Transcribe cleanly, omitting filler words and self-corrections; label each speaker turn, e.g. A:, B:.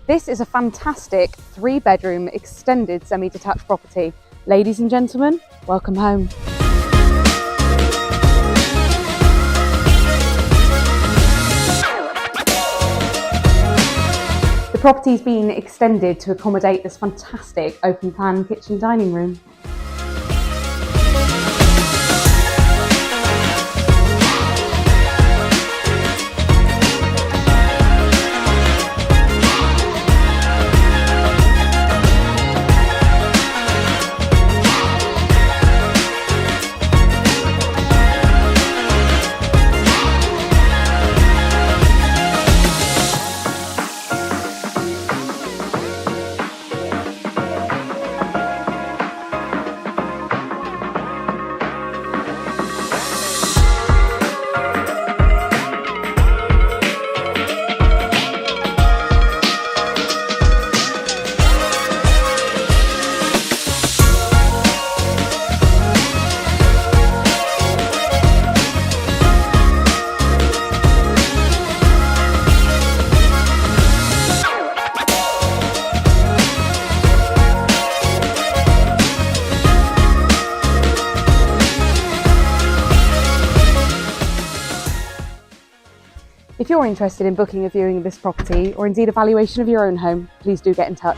A: This is a fantastic 3-bedroom extended semi-detached property. Ladies and gentlemen, welcome home. The property's been extended to accommodate this fantastic open plan kitchen dining room. If you're interested in booking a viewing of this property or indeed a valuation of your own home, please do get in touch.